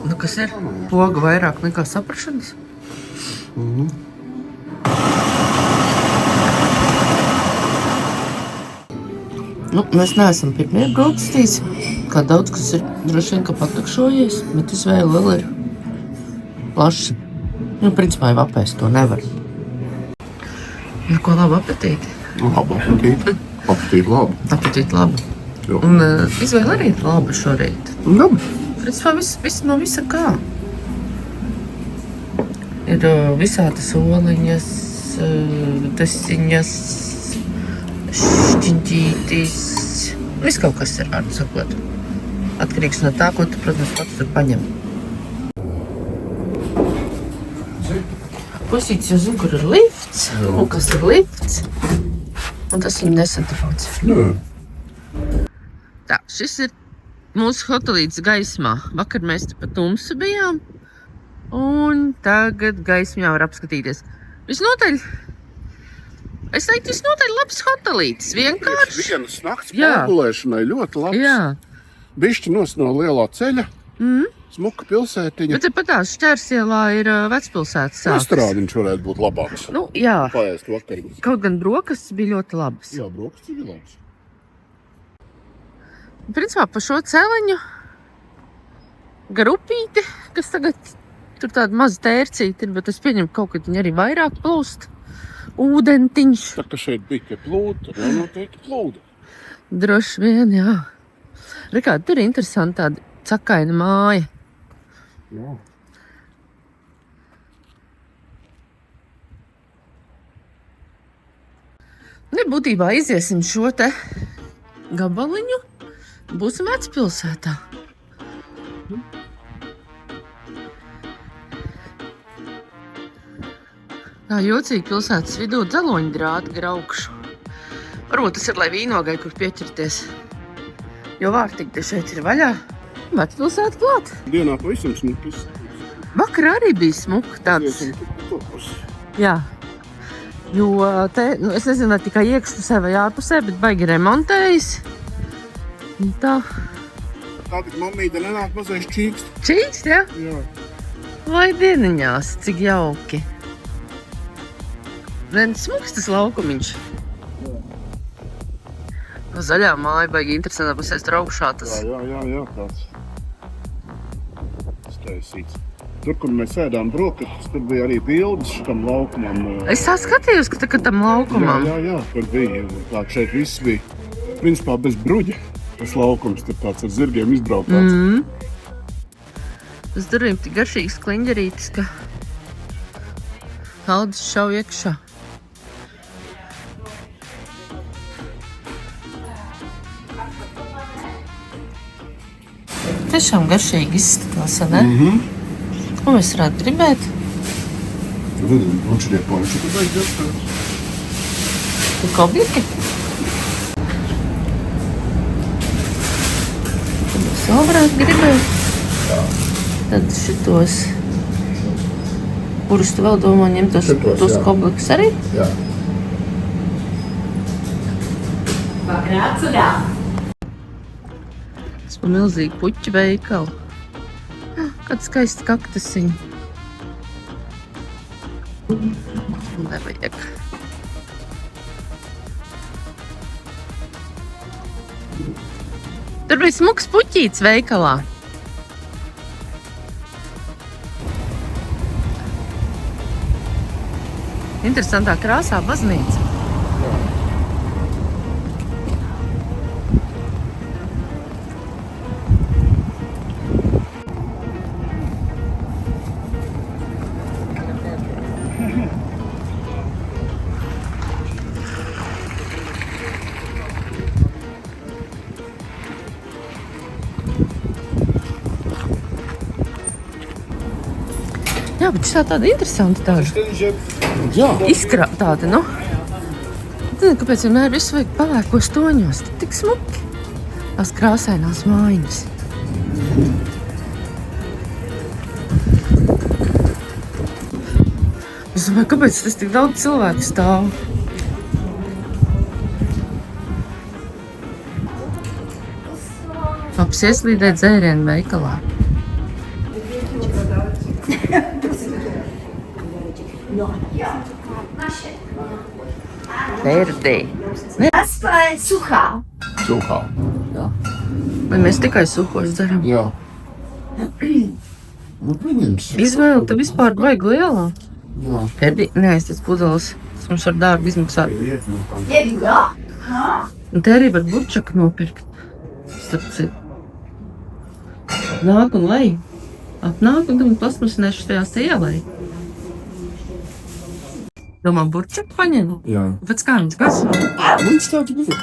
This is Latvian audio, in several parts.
Nu, kas ir? Poga vairāk nekā saprašanas? Nu, mēs neesam pirmie brokastīs. Kā daudz, kas ir droši vien, ka patakšojies, bet izvēle vēl ir plaša. Nu, principā jau apēst to nevar. Nu, ko labu apetīti? Labu apetīti. Apetīti labi. Apetīti labi. Jo. Un izvēle arī ir laba šorīt. Labi. Principā viss no visa kā. Ir visādas oliņas, tesiņas, šķiņķītis. Viss kaut kas ir, vārdu sakot. Atkarīgs no tā, ko tu, protams, pats tur paņem. Pusītis jau zina, kur ir lifts, un kas ir lifts. Un tas viņu nesatrauc. Jā. Tā, šis ir mūsu hotelītes gaismā. Vakar mēs te pa tumsu bijām, un tagad gaismā var apskatīties. Visnotaļ, es teiktu, visnotaļ labs hotelītes, vienkārši. Vienas nakts pārgulēšanai ļoti labs. Jā. Bišķi nos no lielā ceļa, smuka pilsētiņa. Bet pat tās Šķērsielā ir vecpilsētas sākas. Restorāniņš varētu būt labāks. Nu, jā. Paēst vakarā. Kaut gan brokastis bija ļoti labas. Jā, brokastis bija labs. Principā pa šo celiņu gar upīti, kas tagad tur tāda maza tērcīta ir, bet es pieņemu, kaut kad viņi arī vairāk plūst. Ūdentiņš. Tā kā šeit bija tie plūdi, tad jau noteikti plūdi. Droši vien, jā. Rekādi, tur ir interesanti tāda cakaina māja. Jā. Būtībā iziesim šo te gabaliņu. Būsim vecpilsētā. Tā jocīgi pilsētas vidū dzeloņu drāti gar augšu. Varbūt tas ir, lai vīnogai, kur pieķerties. Jo vārtīgi šeit ir vaļā. Vecpilsēta klāt. Dienā pavisam smukas. Vakar arī bija smuka tāds. Jā. Jo te, nu, es nezinu, vai tikai iekšpusē vai ārpusē, bet baigi remontējas. Tā. Tā tik mammīte nenāk mazais čīkst. Čīkst, jā? Jā. Vai dieniņās, cik jauki. Viens smuks tas laukumiņš. No zaļā māja baigi interesantā pusē tur augšā tas. Jā, tāds. Staisīts. Tur, kur mēs ēdām brokastis, tur bija arī bildes šitam laukumam. Es tā skatījos, ka tam laukumam. Jā, tur bija. Tā šeit viss bija. Principā bez bruģa. Tas laukums tur tāds ar zirgiem izbraukāts. Uz durvīm tik garšīgs kliņģerītis, ka Aldis šauj iekšā. Tiešām garšīgi izskatās, ne? Ko mēs varētu gribēt? Bučurie ponči. Kobliki? Tad mēs vēl varētu gribēt. Tad šitos. Kurus tu vēl domā ņemt tos koblikus arī? Jā. Vakarā. Tas pa milzīgu puķu veikalu. Kāds skaists kaktasiņi. Nevajag. Tur bija smuks puķīts veikalā. Interesantā krāsā baznīca. Jā, bet šī tāda interesanta tāda. Jā. Izkrā tāda, nu. Tad, kāpēc vienmēr visu vajag palēkos toņos? Tad tik smuki. Tās krāsainās mājiņas. Es domāju, kāpēc tas tik daudz cilvēku stāv? Labs ieslīdēt dzērienu veikalā. Verde. Suchā. Suhā. Vai mēs tikai suhos dzeram? Jā. Nu, pieņems. Izvēle tev vispār vajag lielā. Jā. Verde, neaiztic pudeles. Tas mums var dārgi izmaksāt. Jā. Un te arī var burčaku nopirkt. Starp citu. Nāk un lej. Atnāk un tad plasmasinēšu tajās te ielai. Domā, burčaku paņem? Jā. Pēc kā viņas garšo? Viņš tāds bija.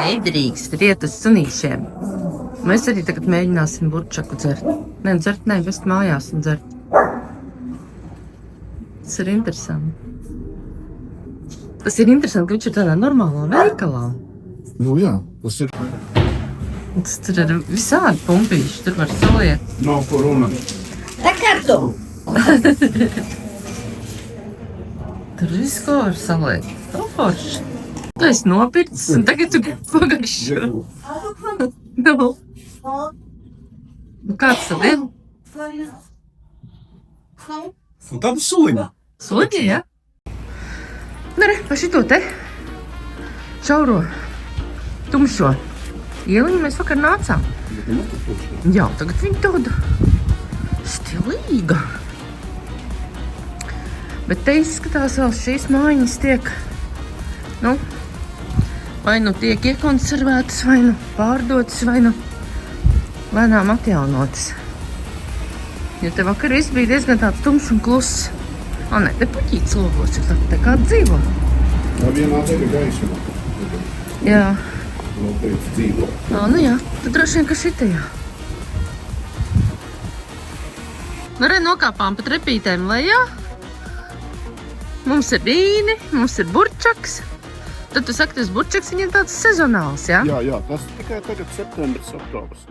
Nedrīkst riet uz sunīšiem. Mēs arī tagad mēģināsim burčaku dzert. Nē, vest mājās un dzert. Tas ir interesanti. Tas ir interesanti, ka viņš ir tādā normālā veikalā. Nu jā, tas ir. Tas tur ir visādi pumpīši, tur var soliet. Nav ko runāt. Tā kartu. Tur viss ko var saliet. Tā forši. Tu esi nopircis un tagad tu pagaršo. Nu. Nu kāds tad ir? Un tāda suņa. Soļi, ja? Nu re, pa šito te šauro, tumšo ieliņu mēs vakar nācām. Jā, tagad viņa tāda stilīga. Bet te izskatās vēl šīs mājiņas tiek, nu, vai nu tiek iekonservētas, vai nu pārdotas, vai nu lēnām atjaunotas. Jo te vakar viss bija diezgan tāds tumšs un kluss. O, nē, te puķīts logos ir tā kā dzīvo. Tā vienā teļa gaisma. Jā. Noteikti dzīvo. O, nu jā, tad droši vien, ka šitajā. Nu, re, nokāpām pa trepītēm lejā. Mums ir vīni, mums ir burčaks. Tad tu saki, tas burčaks viņam tāds sezonāls, jā? Jā, tas tikai tagad septembris, oktobrs.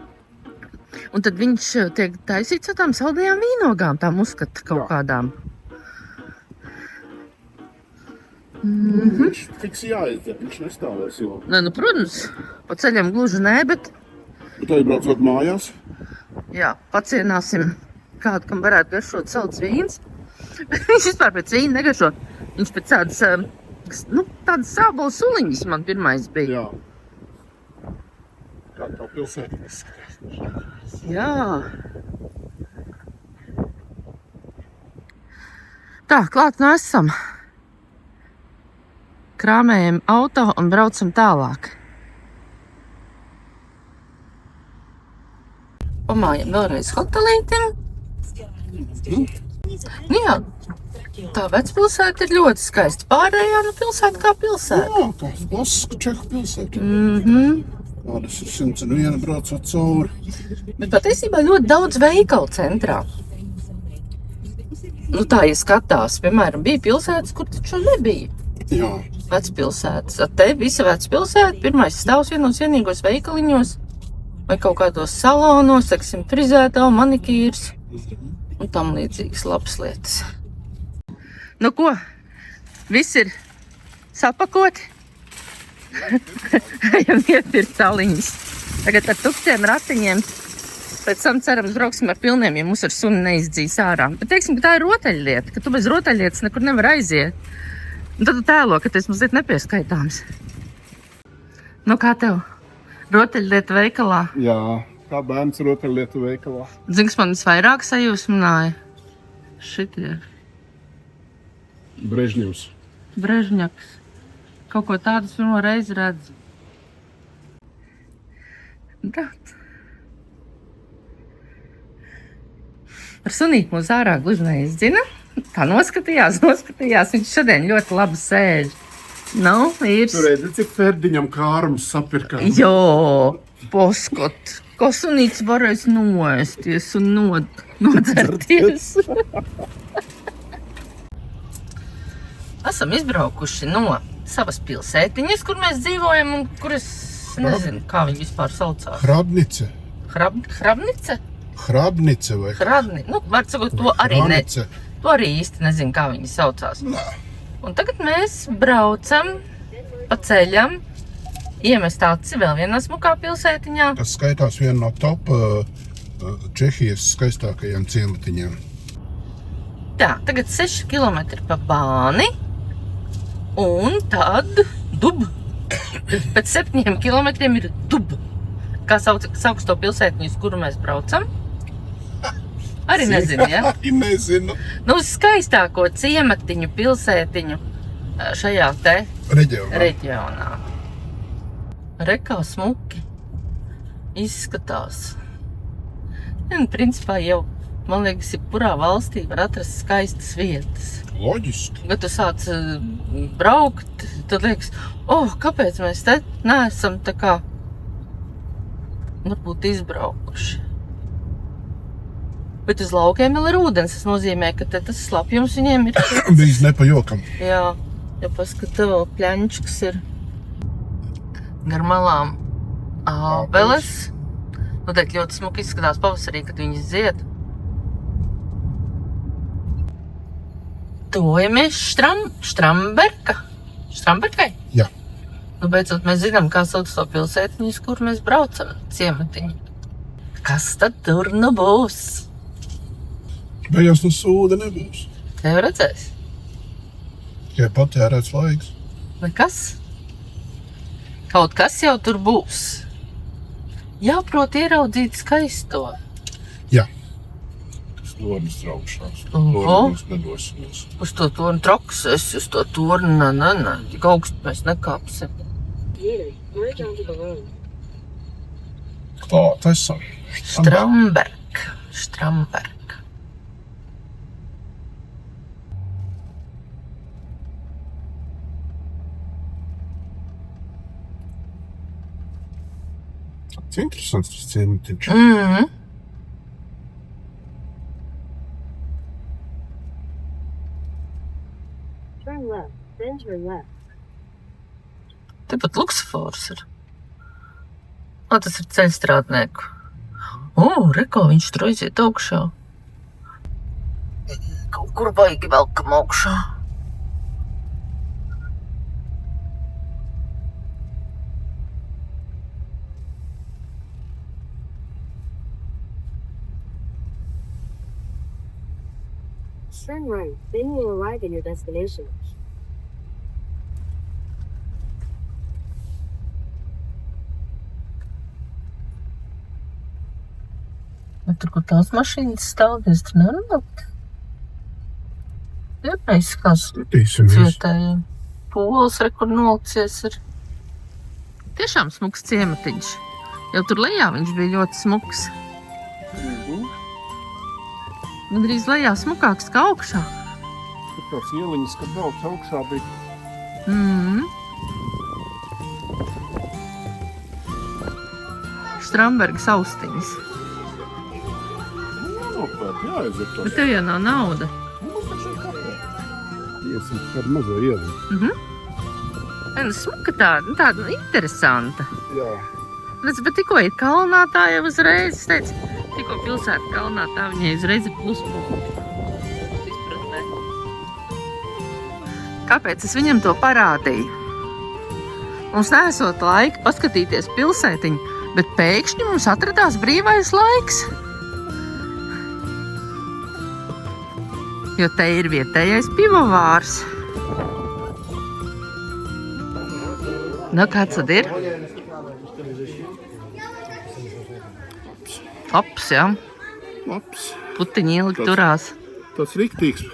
Un tad viņš tiek taisīts ar tām saldajām vīnogām, tām uzskata kaut kādām. Viņš tiks jāizdzer, viņš nestāvēs jau. Nē, nu, protams, pa ceļam gluži nē, bet Bet arī braucot mājās. jā, pacienāsim kādu, kam varētu garšot salds vīns. Viņš vispār pēc vīna negaršo. Viņš pēc tādas, nu, tādas sābola suliņas man pirmais bija. Jā. Kā tā pilsēta izskatās. Jā. Tā, klāt nu esam. Krāmējam auto un braucam tālāk. Pamājam vēlreiz hotelītim. Nu jā, tā vecpilsēta ir ļoti skaista. Pārējā nu pilsēta kā pilsēta. Jā, tās Basku Čehu pilsēta. Tādas ir 101 braucot cauri. Bet patiesībā ļoti daudz veikalu centrā. Nu tā, ja skatās, piemēram, bija pilsētas, kur taču nebija. Jā. Vecpilsētas. Te visa vecpilsēta, pirmais stāvs vienos vienīgos veikaliņos vai kaut kādos salonos, teksim, frizētā, manikīrs un tam līdzīgas labas lietas. Nu ko, viss ir sapakoti. Ejam iepirkt taliņas. Tagad ar tukšiem ratiņiem. Pēc tam cerams brauksim ar pilniem, ja mums ar suni neizdzīs ārā. Bet teiksim, ka tā ir rotaļlieta, ka tu bez rotaļlietas nekur nevar aiziet. Un tad tu tēlo, ka tas mazliet nepieskaitāms. Nu kā tev? Rotaļlieta veikalā? Jā, kā bērns rotaļlietu veikalā. Zini, kas man visvairāk sajūsmināja? Šitie. Brežņevs. Brežņaks. Kaut ko tādu pirmo reizi redzu. Brauc. Ar sunīti mūs ārā gluži neizdzina. Tā noskatījās. Viņš šodien ļoti labi sēž. Nu, ir... Tu redzi, cik Ferdiņam kārums sapirkā. Jo, poskot. Ko sunīts varēs noēsties un nodzerties. Esam izbraukuši no savas pilsētiņas, kur mēs dzīvojam un kur es nezinu, kā viņi vispār saucās. Hrabnice. Hrabnice? Hrabnice vai? Nu, var sakot, to arī Hrabnice. To arī īsti nezinu, kā viņi saucās. Un tagad mēs braucam pa ceļam, iemest aci vēl vienā smukā pilsētiņā. Tas skaitās viena no top Čehijas skaistākajiem ciematiņiem. tā, tagad 6 kilometri pa bāni, un tad dub. Pēc 7 kilometriem ir dub. Kā sauc to pilsētiņu, uz kuru mēs braucam? Arī nezinu, ja? Arī nezinu. Nu, uz skaistāko ciematiņu, pilsētiņu šajā te reģionā. Re, kā smuki izskatās. Un, principā, jau, man liekas, jebkurā valstī var atrast skaistas vietas. Loģiski. Kad tu sāc braukt, tad liekas, kāpēc mēs te neesam tā kā varbūt izbraukuši. Bet uz laukiem vēl ir ūdens, tas nozīmē, ka te tas slapjums viņiem ir. Bijis nepajokam. Jā, ja paskata vēl pļaņčkas ir gar malām ābeles. Noteikti ļoti smuki izskatās pavasarī, kad viņas zied. Tojamies Štramberkai? Jā. Nu, beidzot, mēs zinām, kā sauc to pilsētiņu, uz kur mēs braucam, ciematiņu. Kas tad tur nu būs? Beigās no sūda nebūs. Tev redzēs? Tikai patērēts laiks. Nekas? Kaut kas jau tur būs. Jāprot ieraudzīt skaisto. Jā. Tas tornis traukšās. Tornis nedosimies. Uz to torni trauks, es uz to torni, tik augstu mēs nekāpsim. Klāt esam. Štramberg. Tas interesants tas ciematiņš. Turn left, then turn left. Te pat luksofors ir. Tas ir ceļstrādnieku. Re, kā viņš tur aiziet augšā. Kaut kur baigi velkam augšā. Turn right, then you will arrive at your destination. Bet tur, kur tās mašīnas stāv, es tur nerunāt. Ir neizskās cietējiem. Pols, kur nolicies ir. Tiešām smuks ciematiņš. Jau tur lejā viņš bija ļoti smuks. Gandrīz lejā smukāks kā augšā. Tur tās ieliņas, kad brauc augšā bija. Štrambergas austiņas. Jāaiziet to. Bet tev jau nav nauda. Iesim par mazo ieliņu. Smuka tāda interesanta. Jā. Bet tikko ir kalnā, tā jau uzreiz, es teicu, tikko pilsēta kalnā, tā viņai uzreiz ir pluspunkti. Kāpēc es viņam to parādīju? Mums neesot laika paskatīties pilsētiņu, bet pēkšņi mums atradās brīvais laiks. Jo te ir vietējais pivovārs. Nu, kāds tad ir? Labs, jā? Labs. Putiņi ielikt turās. Tas riktīgs,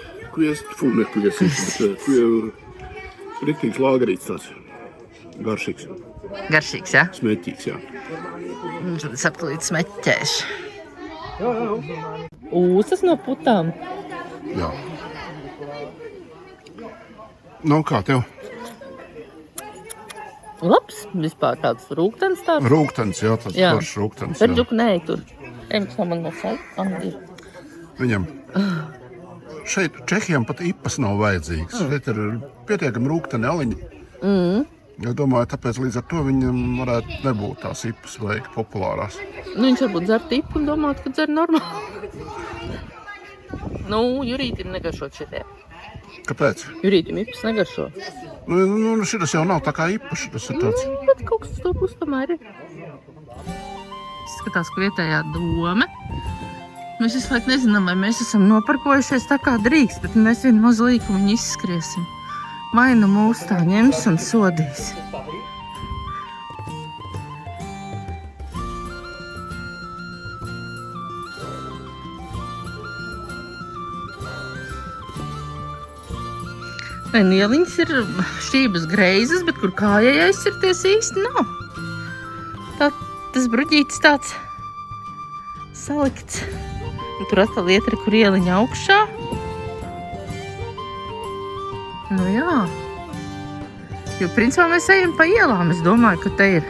riktīgs lāgarīts tāds. Garšīgs. Garšīgs, jā? Smeķīgs, jā. Tad es aplīt smeķēšu. Ūsas no putām. Jā. Nu, kā tev? Labs, vispār tāds rūgtens tāds. Rūgtens, jā, tas foršs rūgtens. Perdžuk, nē, tur. Ejams, kā man no saļ. Viņam šeit Čehijam pat ipas nav vajadzīgs. Šeit ir pietiekami rūgteni aliņi. Es domāju, tāpēc līdz ar to viņam varētu nebūt tās ipas veika populārās. Nu, viņš varbūt dzer ipu un domāt, ka dzer normāli. Nu, Jurītim negaršot šitie. Kāpēc? Jurītim ipas negaršo. Nu, šitas jau nav tā kā ipa, šitas ir tāds. Bet kaut kas to pus tomēr ir. Skatās, ka vietējā dome Mēs visu laiku nezinām, vai mēs esam noparkojušies tā kā drīkst, bet mēs vienu mazu līkumu izskriesim. Vai nu mūs tā ņems un sodīs. Nē, ieliņas ir šķības greizas, bet kur kājai aizsirties īsti nav. Tas bruģītis tāds salikts. Un tur atkal iet arī, kur ieliņa augšā. Nu jā. Jo principā mēs ejam pa ielām. Es domāju, ka te ir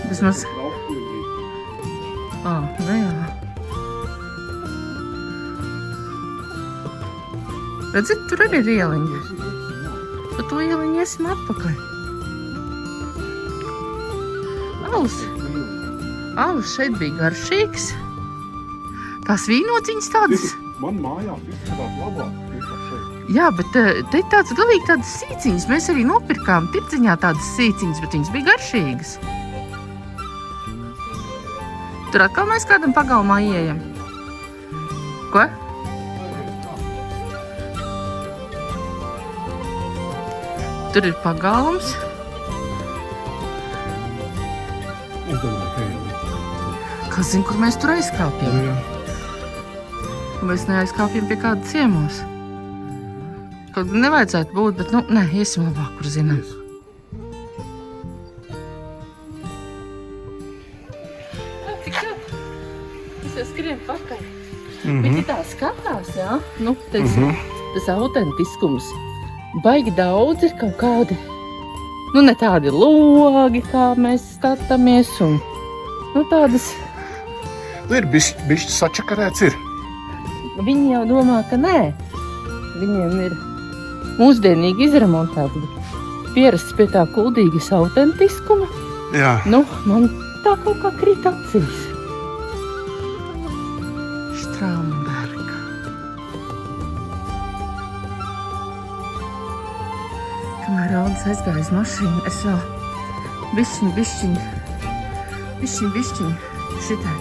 vismaz... Nu jā. Redzat, tur arī ir ieliņa. Pa to ieliņu iesim atpakaļ. Alus šeit bija garšīgs. Tās vīnociņas tādas... Man mājās izskatās labāk nekā šeit. Jā, bet te tāds galīgi tādas sīciņas. Mēs arī nopirkām tirdziņā tādas sīciņas, bet viņas bija garšīgas. Tur atkal mēs kādam pagalmā ieejam. Ko? Tur ir pagalms. Es domāju, ka ejam. Kas zina, kur mēs tur aizkāpjam? Jā. Mēs neaizkāpjam pie kāda ciemos. Kaut gan nevajadzētu būt, bet, nē, iesim labāk, kur zinām. Cik jau? Es jau skrienu pakaļ. Viņi tā skatās, jā? Nu, tas autentiskums. Baigi daudz ir kaut kādi, nu ne tādi logi, kā mēs skatāmies, un nu tādas... Ir bišķi sačakarēts ir. Viņi jau domā, ka nē. Viņiem ir mūsdienīgi izremontēti, bet pierasts pie tā kuldīgas autentiskuma. Jā. Nu, man tā kaut kā krīt acīs. Štramberga. Kamēr Aldis aizgāja uz mašīnu, es vēl bišķiņ šitai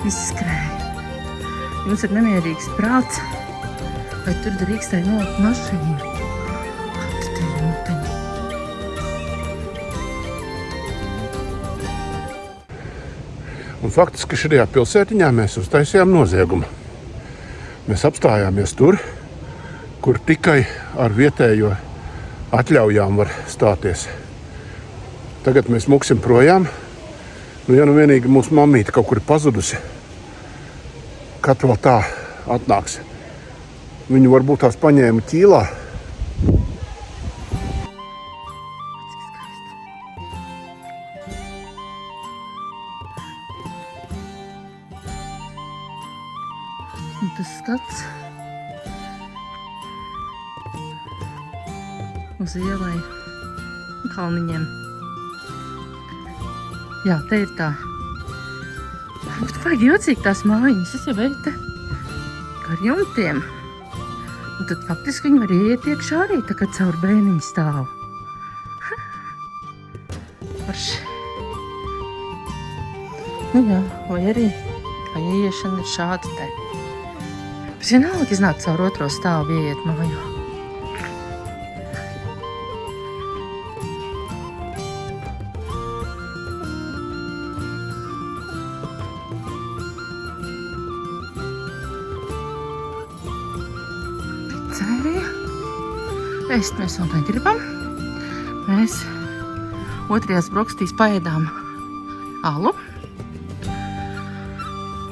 izskrēju. Jums ir nemierīgs prāts, vai tur drīkstēja nolikt mašīnu. Kāda te ir muteņa? Un faktiski šajā pilsētiņā mēs uztaisījām noziegumu. Mēs apstājāmies tur, kur tikai ar vietējo atļaujām var stāties. Tagad mēs muksim projām. Nu, ja nu vienīgi mūsu mammīte kaut kur ir pazudusi, kad vēl tā atnāks. Viņu varbūt tās paņēma ķīlā. Un tas skats uz ielai kalniņiem. Jā, te ir tā. Bet vajag jocīgi tās mājiņas. Es jau eju te ar jumtiem. Un tad faktiski viņi var ieiet iekšā arī tā kā caur bēniņu stāvu. Parši. Nu jā, vai arī tā ieiešana ir šāda te. Bet vienalga iznāk caur otro stāvu ieiet mājā. Ēst mēs vēl negribam. Mēs otrajās brokastīs paēdām alu.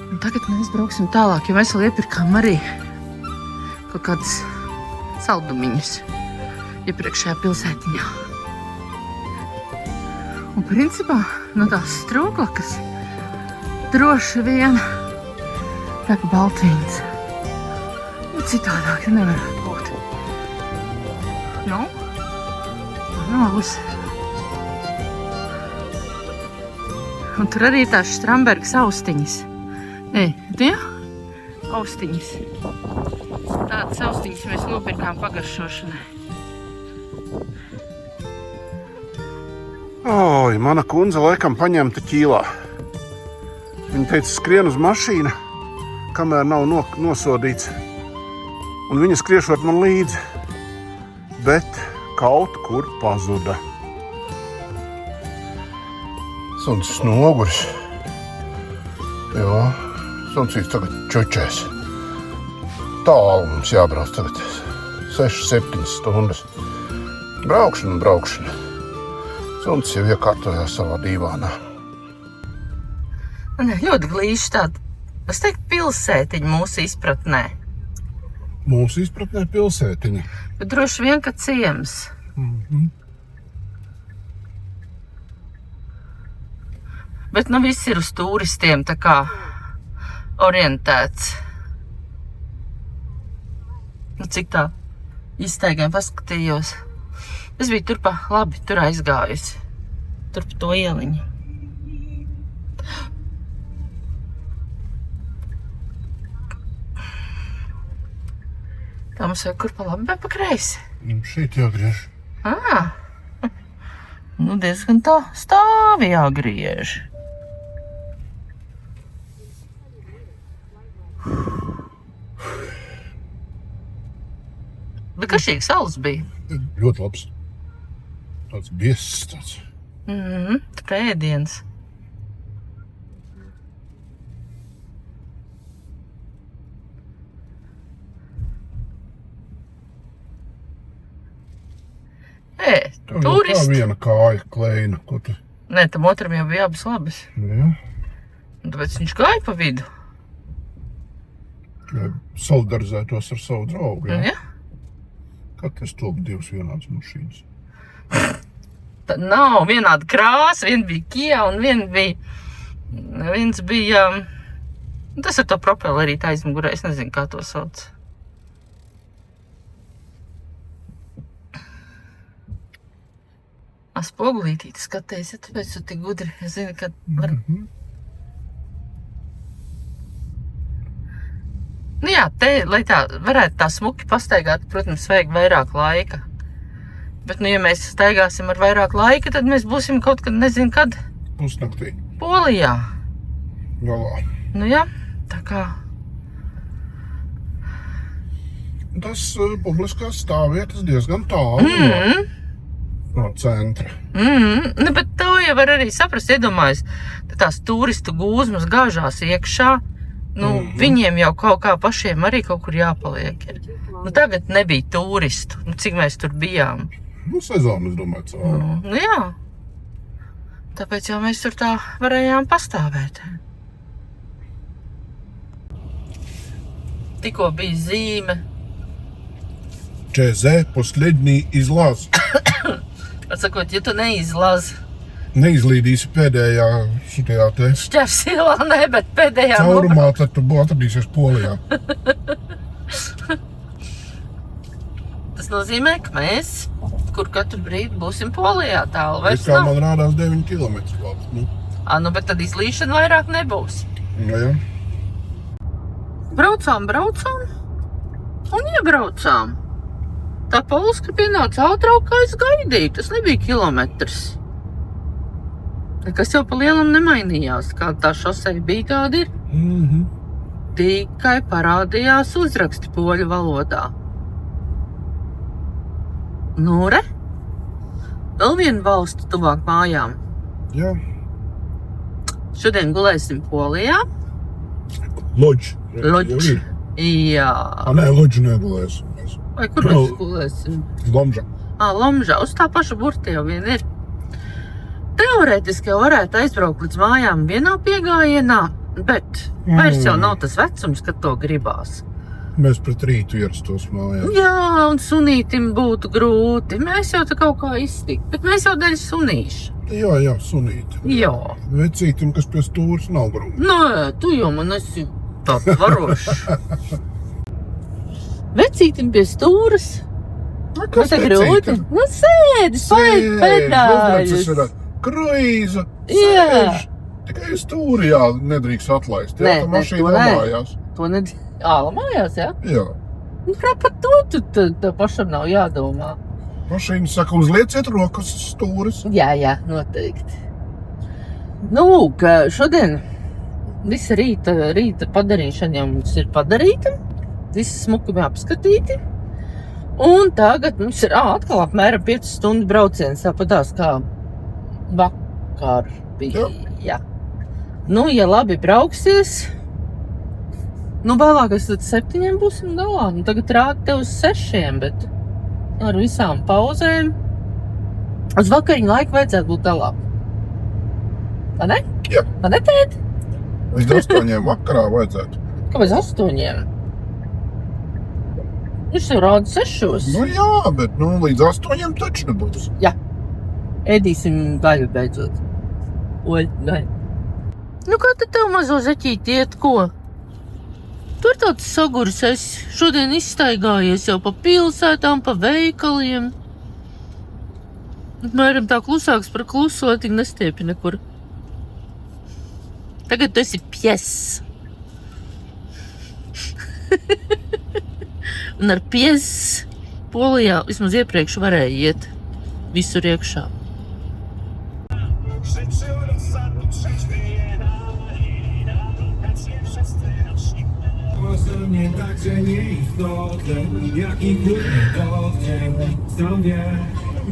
Un tagad mēs brauksim tālāk, jo mēs vēl iepirkām arī kaut kādas saldumiņus iepriekšējā pilsētiņā. Un principā no tās strūklakas droši vien tā kā baltvīns. Un citādāk nevar būt. Nu, alus. Un tur arī ir tās Štrambergas austiņas. Tie? Austiņas. Tādas austiņas mēs nopirkām pagaršošanai. Oi, mana kundze laikam paņemta ķīlā. Viņa teica, skrien uz mašīnu, kamēr nav nosodīts. Un viņa skriešot man līdzi, bet kaut kur pazuda. Suns noguris. Jā, suncīs tagad čučēs. Tālu mums jābrauc tagad. 6-7 stundas. Braukšana. Suns jau iekārtojās savā dīvānā. Man ir ļoti glīši tāda, es teiktu, pilsētiņa mūsu izpratnē. Mūsu izpratnē pilsētiņa. Bet droši vien, ka ciems. Bet nu viss ir uz turistiem tā kā orientēts. Nu cik tā izteigiem paskatījos. Es biju tur tur aizgājusi. Tur pa to ieliņu. Tā mums vajag kur pa labi vai pa kreisi? Šeit jāgriež. Nu diezgan tā stāvi jāgriež. Bet karšīgi saules bija. Ļoti labs. Tāds biesis tāds. Tā kā ēdiens. Tev jau kā Turisti. viena kāja kleina, ko tu... Nē, tam otram jau bija abas labas. Jā, Un tāpēc viņš gāja pa vidu. solidarizētos ar savu draugu, jā? Ja? Kad tas top divas vienādas mašīnas? Tā nav vienāda krāsa, viena bija Kia un viens bija, tas ar to propellerīti aizmugurē, es nezinu, kā to sauc. Spogulītīti skaties, ja tāpēc tu tik gudri, es zinu, ka var... Nu jā, te, lai tā varētu tā smuki pastaigāt, protams, vajag vairāk laika. Bet, nu, ja mēs staigāsim ar vairāk laika, tad mēs būsim kaut kad, nezinu, kad Pusnaktī. Polijā. Galā. Nu jā, tā kā... Tas publiskās stāvvietas diezgan tālu no centra. Nu, bet to jau var arī saprast, iedomājas, ka tās turistu gūzmas gāžās iekšā, nu, viņiem jau kaut kā pašiem arī kaut kur jāpaliek ir. Nu, tagad nebija turistu, nu, cik mēs tur bijām. Nu, sezonu, es domāju, cauri. Nu, jā. Tāpēc jau mēs tur tā varējām pastāvēt. Tikko bija zīme. ČZ последний izlaz. Atsakot, ja tu neizlaz Neizlīdīsi pēdējā šitajā te šķērsilā, ne, bet pēdējā caurumā, tad tu atradīsies Polijā. Tas nozīmē, ka mēs, kur katru brīdi būsim Polijā, tālu vairs Kā nav. man rādās 9 kilometrus labs. Nu, Nu, bet tad izlīšana vairāk nebūs. jā. Braucām un iebraucām. Tā Polska pienāca ātrāk, kā es gaidīju. Tas nebija kilometrs. Nekas jau pa lielam nemainījās. Kāda tā šoseja bija, tāda ir. Tikai parādījās uzraksti poļu valodā. Nu, re? Vēl viena valsts tuvāk mājām. Jā. Šodien gulēsim Polijā. Lodž. Lodž. Jā. Nē, Lodžu negulēsim. Vai kur mēs gulēsim? Lomža. Lomžā. Uz tā paša burta jau vien ir. Teorētiski jau varētu aizbraukt līdz mājām vienā piegājienā, bet vairs jau nav tas vecums, kad to gribās. Mēs pret rītu ierastos mājās. Jā, un sunītim būtu grūti. Mēs jau tā kaut kā iztikt, bet mēs jau dēļ sunīšu. Jā, sunīti. Jā. Vecītim, kas pie stūras nav grūti. Nē, tu jau man esi tāds varošs. Vecītim pie stūras. Kas tā grūti? vecītim? Nu, sēdi, paik pedāļus. Kruīza, Jā. sēž. Tikai stūri, jā, nedrīkst atlaist. Nē, Jā, tā nē, mašīna to nē. mājās. To nedz... Lamājās, jā? Jā. Nu, kā par to tu pašam nav jādomā. Mašīna saka, uzlieciet rokas uz stūris. Jā, noteikti. Nu, ka šodien Visa rīta padarīšana jau mums ir padarīta. Visi smukumi apskatīti. Un tagad mums ir atkal apmēram 5 stundu brauciens. Tāpatās kā vakar bija. Jā. Nu, ja labi brauksies, nu vēlākais tad 7 būsim galā. Nu, tagad rāda te uz 6, bet ar visām pauzēm uz vakariņu laiku vajadzētu būt tālāk. Vai ne? Jā. Vai ne, tēt? Līdz 8 vakarā vajadzētu. Kāpēc 8? Viņš jau rāda 6. Nu jā, bet līdz 8 taču nebūs. Jā. Ēdīsim gaļu beidzot. Oļ, gaļu. Nu, kā tad tev mazo zeķīti iet, ko? Tur tāds sagurs, es šodien izstaigājies jau pa pilsētām, pa veikaliem. Mēram tā klusāks par kluso, tik nestiepi nekur. Tagad tu esi pies. Un ar pies Polijā vismaz iepriekš varēja iet visur iekšā. Nie także nieistotne, jaki trudny to dzień, sam wie.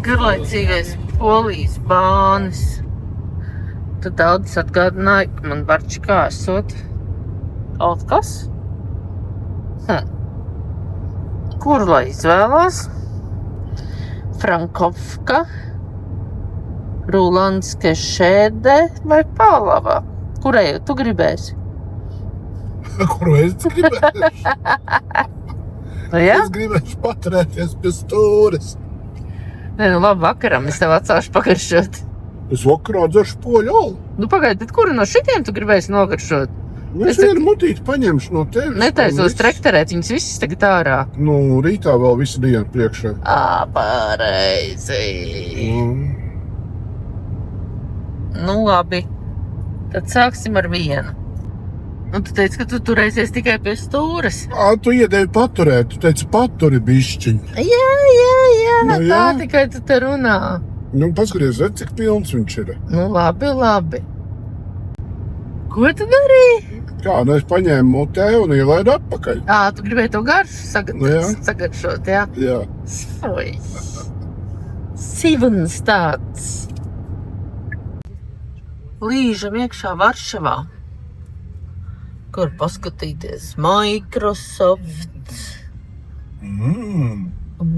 Garlaicīgais Polijas bānis. Tad daudz atgādināja, ka man Barčikā esot kaut kas. Kur lai izvēlās? Frankovka, Rulanske šēde vai Pālava? Kurai tu gribēsi? Kuru es gribēšu? Nu, jā? Es gribēšu paturēties pie stūres. Nē, nu labi, vakaram es tev atsāšu pagaršot. Es vakarā dzeršu poļu alu. Nu, pagaidi, tad kuru no šitiem tu gribēsi nogaršot? Es vienu mutīti paņemšu no tevis. Netaisos trekterēt, viņas visas tagad ārā. Nu, rītā vēl visu dienu priekšā. Pareizi. Nu, labi. Tad sāksim ar vienu. Nu, tu teici, ka tu turēsies tikai pie stūres. Tu iedevi paturēt, tu teici paturi bišķiņ. Jā, Nu, tā jā. tikai tu te runā. Nu, paskaties, redz, cik pilns viņš ir. Nu, labi. Ko tu darīji? Kā, nu es paņēmu mutē un ielaidu atpakaļ. Tu gribēji to garšu Nu, jā. sagaršot, jā? Jā. Oi. Sīvans tāds. Līžam iekšā Varšavā. Kur paskatīties? Microsoft. Un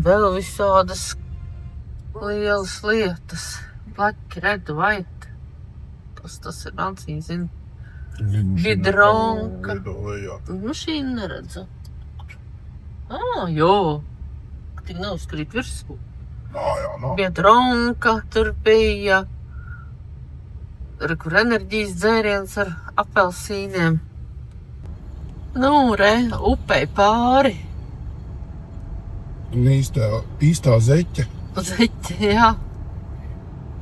vēl visādas lielas lietas. Black, red, white. Kas tas ir? Nācīs, zinu. Biedronka. Jā. Mašīnu neredzu. Jo. Tik neuzkrīt virsku. Jā. Biedronka tur bija. Kur enerģijas dzēriens ar apelsīniem. Nu, upei pāri. Un īstā zeķe. Zeķi, jā.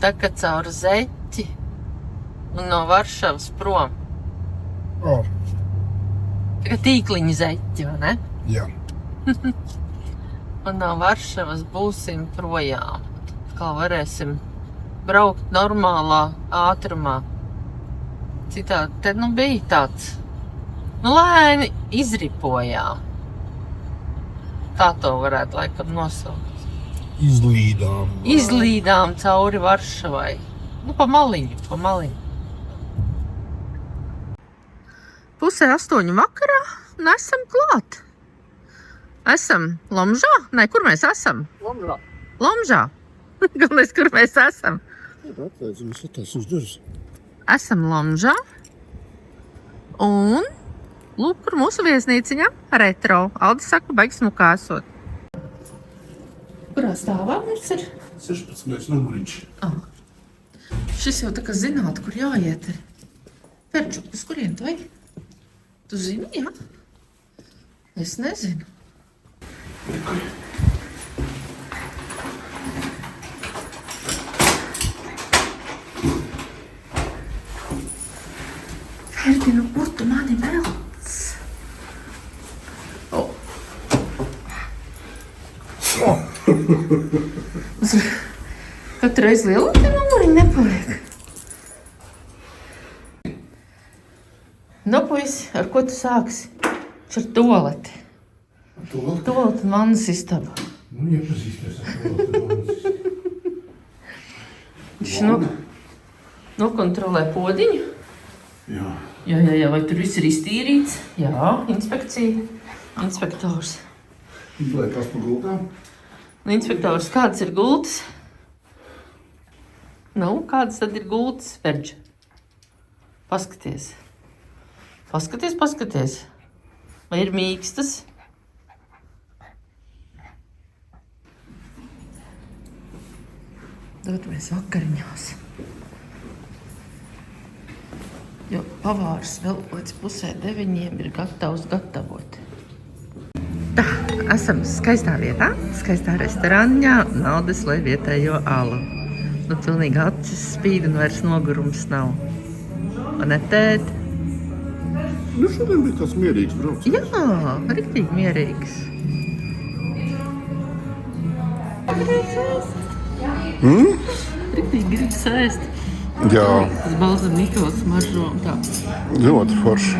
Tā kā caur zeķi. Un no Varšavas prom. Tā kā tīkliņa zeķi, vai ne? Jā. Un no Varšavas būsim projām. Kā varēsim braukt normālā ātrumā. Citādi, te bija tāds. Lēni izripojām. Tā to varētu laikam nosaukt. Izlīdām cauri Varšavai. Nu, pa maliņu. 7:30 vakarā un esam klāt. Esam Lomžā? Nē, kur mēs esam? Lomžā. Galvenais, kur mēs esam? Esam Lomžā. Un lūk, kur mūsu viesnīciņa retro. Aldis saka, baigs smukā esot. Kurā stāvā mums ir? 16. numuriņš. Šis jau tā kā zināt, kur jāiet ir. Perčuk, uz kurien tu ej? Tu zini, jā? Es nezinu. Ferdi, nu kur tu mani velc? Katru reizi lielākie numuri nepaliek. Nu, puisi, ar ko tu sāksi? Ar toleti. Toleti un vannas istaba. Nu, iepazīsties ar to. Viņš nokontrolē podiņu. Jā. Jā, vai tur viss ir iztīrīts? Jā, inspekcija. Inspektors. Izliekās pa gultām. Inspektors, kādas ir gultas? Kādas tad ir gultas, Verdž? Paskaties. Paskaties. Vai ir mīkstas? Dodamies vakariņās. Jo pavārs vēl līdz 8:30 ir gatavs gatavot. Tā, esam skaistā vietā, skaistā restorāņā, naudas lai vietējo alu. Pilnīgi acis spīd un vairs nogurums nav. Un ne, tēt? Nu, šodien bija tāds mierīgs brauciens. Jā, riktīgi mierīgs. Riktīgi grib sēst. Jā, Tas balzamiko smaržo un tā. ļoti forši.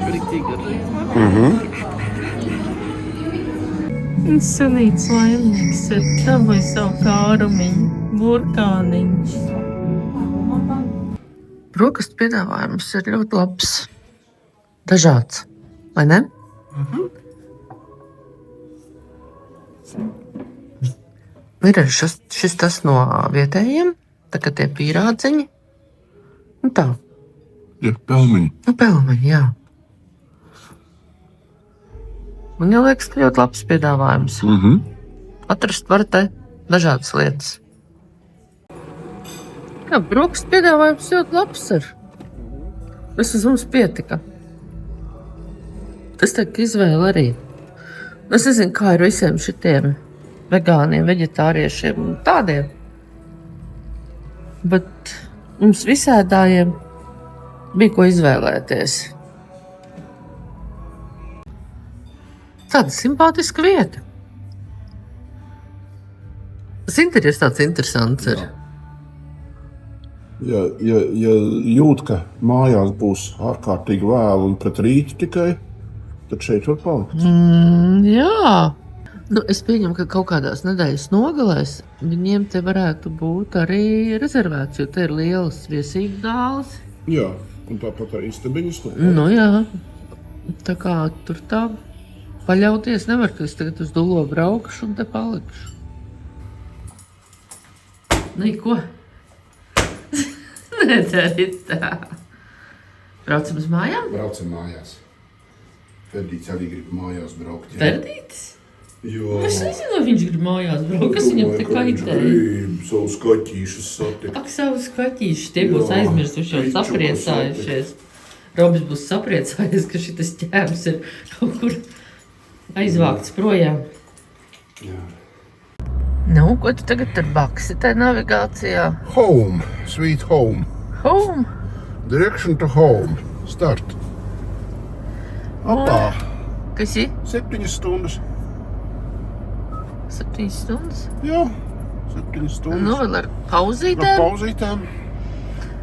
Riktīgi garšīgi. Sunīts laimīgs ir dabūj savu kārumiņu, burkāniņš. Brokastu piedāvājums ir ļoti labs. Dažāds, vai ne? Ir šis tas no vietējiem, tā kā tie pīrādziņi. Nu tā. Jā, pelmeņi. Pelmeņi, jā. Man liekas, ka ļoti labs piedāvājums. Atrast var te dažādas lietas. Kā brokastu piedāvājums ļoti labs ir. Vismaz mums pietika. Tas tā kā izvēle arī. Es nezinu, kā ir visiem šitiem vegāniem, veģetāriešiem un tādiem. Bet mums visādājiem bija ko izvēlēties. Tāda simpātiska vieta. Tas interjers tāds interesants ir. Ja jūt, ka mājās būs ārkārtīgi vēlu un pret rītu tikai, tad šeit var palikt. Jā. Es pieņemu, ka kaut kādās nedēļas nogalēs viņiem te varētu būt arī rezervēts, jo te ir lielas viesību dāles. Jā, un tāpat arī istabiņas. Jā. Tā kā tur tā paļauties nevar, ka es tagad uz Dulo braukšu un te palikšu. Ko? Nedari tā. Braucam uz mājām? Braucam mājās. Ferdīts arī grib mājās braukt. Ferdīts? Jo. Es nezinu, vai viņš grib mājās braukt, kas viņam te kaitēja. Viņš grib savus kaķīšus satikt. Ak, savus kaķīšus, tie būs aizmirsuši jau sapriecājušies. Robis būs sapriecājies, ka šitas ķēps ir kaut kur aizvākts projām. Jā. Ko tu tagad ar baksi tai navigācijā? Home, sweet home. Home? Direction to home. Start. Atā. Kas ir? 7 stundas. 7 stundas? Jā, 7 stundas. Vēl ar Ar pauzītēm? pauzītēm.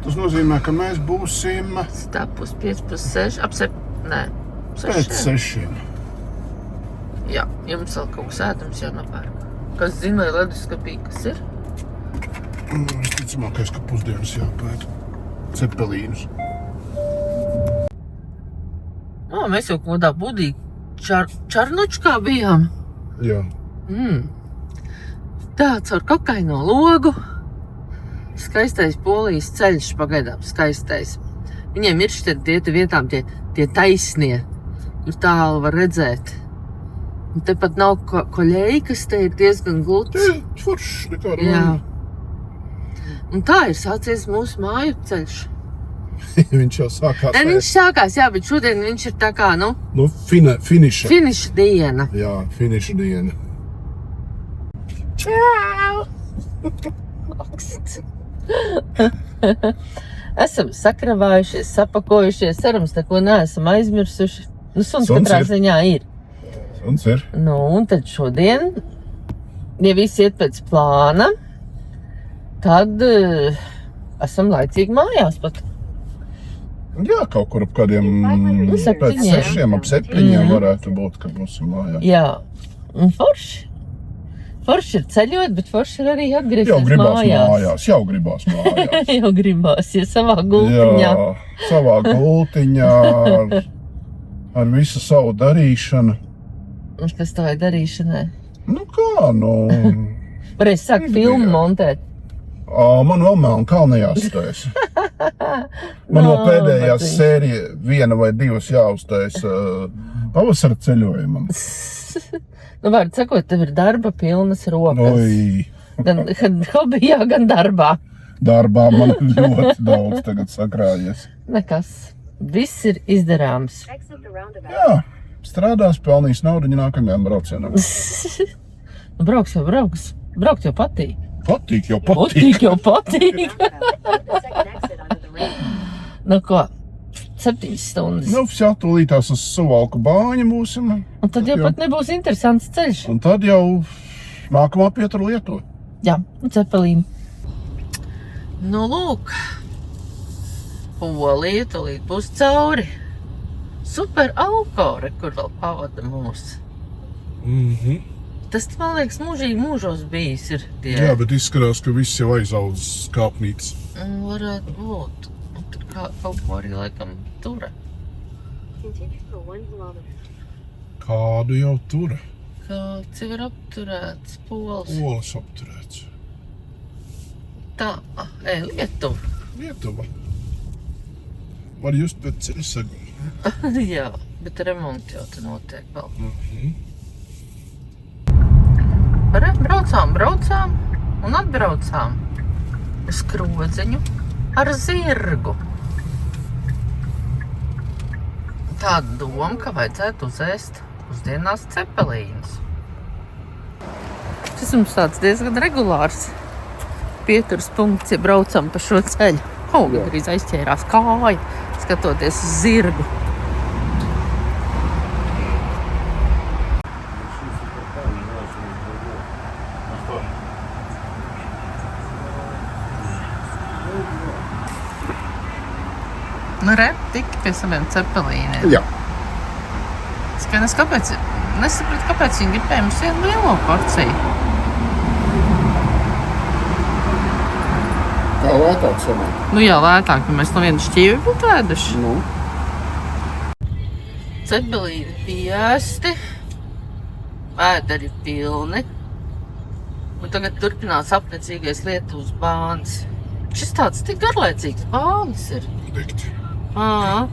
Tas nozīmē, ka mēs būsim Stāpus 5+6, ap 7, nē, pēc 6. 6. Jā, jums vēl kaut kas ēdams jānopērk. Kas zina, vai leduskapī, kas ir? Visticamākais, ka pusdienas jāpēd cepelīnus. Mēs jau kodā budī Čarnučkā bijām. Jā. Tāds ar kokaino logu. Skaistais Polijas ceļš, pagaidām skaistais. Viņiem ir šitie vietām tie taisnie, kur tālu var redzēt. Un te pat nav koļēji, kas te ir diezgan gluds. Foršs, nekāda Jā. vajag. Un tā ir sācies mūsu māju ceļš. Viņš jau sākās. Ne, viņš sākās, jā, bet šodien viņš ir tā kā, Finiša. finiša diena. Jā, finiša diena. Čau! Esam sakravājušies, sapakojušies, cerams, neko neesam aizmirsuši. Suns katrā ziņā ir. Suns ir. Un tad šodien, ja viss iet pēc plāna, tad esam laicīgi mājās pat. Jā, kaut kur ap kādiem pēc 6, ap 7 varētu būt, kad būsim mājā. Jā, un forši. Forši ir ceļot, bet forši ir arī atgriezties Jau gribās mājās. mājās. Jau gribās, ja savā gultiņā. Jā, savā gultiņā, ar visu savu darīšanu. Un kas tā ir darīšanai? Nu kā, Varēs sākt filmu montēt. Man vēl Melnkalne jāuztais. Man vēl pēdējā sērija 1 vai 2 jāuztais pavasara ceļojumam. Nu, vārdu sakot, tev ir darba pilnas rokas. Oi, Gan hobijā, gan darbā. darbā man ļoti daudz tagad sakrājies. Nekas. Viss ir izdarāms. Exit the roundabout. Jā, strādās, pelnīs naudu nākamajam braucienam. Nu, braukt jau patīk. Patīk jau Patīk jau patīk. The second exit onto the ring. Nu ko, 7 stundas. Nu, jā, tūlītās uz Suvalku bāņu būsim. Un tad jau pat nebūs interesants ceļš. Un tad jau nākamā pietura Lietuva. Jā, un Cepelīni. Nu, lūk. Polija tūlīt būs cauri. Super Alkore, kur vēl pavada mūs. Tas, man liekas, mūžīgi mūžos bijis ir tie. Jā, bet izskatās, ka viss jau aizaudz kāpnītes. Varētu būt. Un tur kaut ko arī laikam tura. Continue for 1 kilometer. Kādu jau tura? Kāds jau ir apturēts pols. Olas apturēts. Tā, Lietuva. Lietuva. Var just pēc ceļa saguma. Jā, bet remonti jau te notiek vēl. Braucām un atbraucām uz Krodziņu ar zirgu. Tāda doma, ka vajadzētu uzēst pusdienās cepelīnus. Šis mums tāds diezgan regulārs pieturas punkts, ja braucam pa šo ceļu. Gandrīz aizķērās kāja, skatoties uz zirgu. Nu, tik pie saviem cepelīniem. Jā. Es nesapratu, kāpēc viņi gribēja mums vienu lielo porciju. Tā lētāk sanāk. Nu jā, lētāk, ja mēs no viena šķīvi būtu ēduši. Nu. Cepelīni piesti, ēderi pilni. Un tagad turpinās apniecīgais Lietuvas bāns. Šis tāds tik garlaicīgs bāns ir. Dikti. Ā,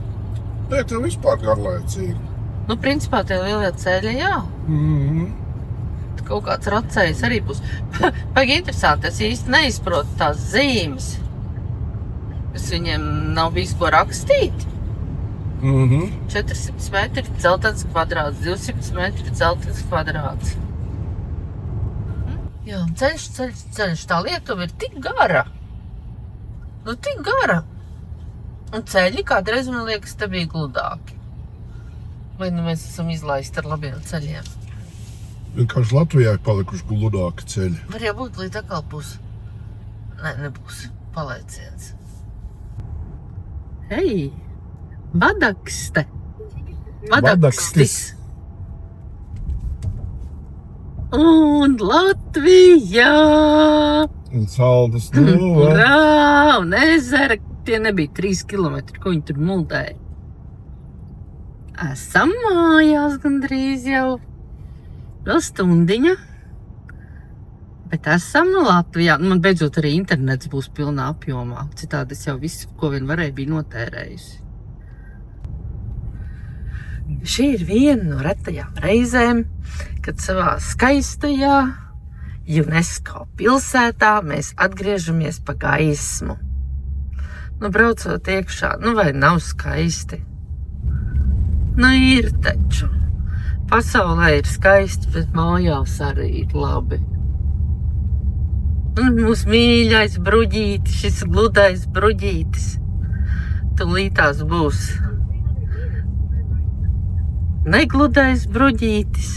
Nē, tev vispār garlaicīgi. nu, principā tie lielie ceļi, jā. Kaut kāds racējs arī būs. Baigi interesanti, es īsti neizprotu tās zīmes, kas viņiem nav bijis ko rakstīt. 400 metri dzeltens kvadrāts, 200 metri dzeltens kvadrāts. Jā, ceļš, tā Lietuva ir tik gara. Nu, tik gara. Un ceļi kādreiz, man liekas, te bija gludāki. Vai nu mēs esam izlaisti ar labiem ceļiem? Vienkārši Latvijā ir palikuši gludāki ceļi. Var jau būt līdz atkal būs. Nē, nebūs palaiciens. Hei! Vadakste! Vadakstis! Un Latvijā! Un saldas nova. Urā! Un ezera! Tie nebija 3 kilometri, ko viņi tur muldēja. Esam mājās gandrīz jau. Vēl stundiņa. Bet esam no Latvijā. Man beidzot arī internets būs pilnā apjomā. Citādi es jau visu, ko vien varēju, biju notērējusi. Šī ir viena no retajām reizēm, kad savā skaistajā UNESCO pilsētā mēs atgriežamies pa gaismu. Nu, braucot iekšā, nu vai nav skaisti? Nu, ir taču. Pasaulē ir skaisti, bet mājās arī ir labi. Un mūsu mīļais bruģītis, šis gludais bruģītis, tūlītās būs negludais bruģītis.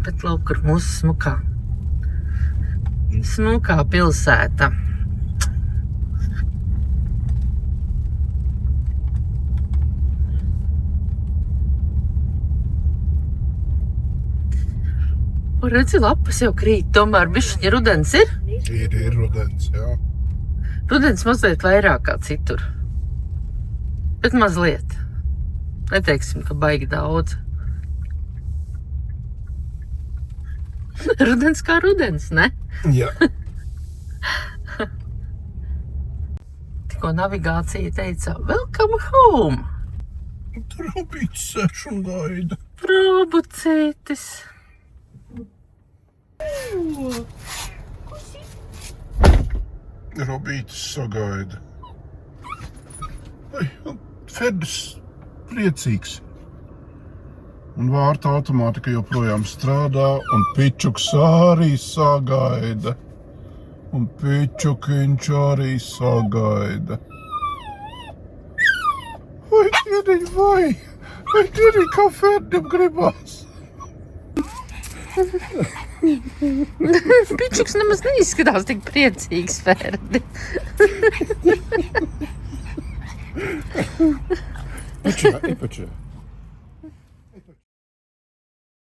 Bet lūk, kur mūsu smukā pilsēta. Un redzi, lapas jau krīt, tomēr bišķiņa rudens ir. Ir rudens, jā. Rudens mazliet vairāk kā citur. Bet mazliet. Neteiksim, ka baigi daudz. Rudens kā rudens, ne? Jā. Tikko navigācija teica, welcome home. Tur Robīts sēž un gaida. Robucētis. Robītis sagaida. Ai, un Ferdis priecīgs. Un vārta automātika joprojām strādā, un Pičuks arī sagaida. Un Pičukiņš arī sagaida. Vai dieniņ, vai dieniņ, kā Ferdim gribās? Pičuks nemaz neizskatās tik priecīgs, Ferdi. Počē.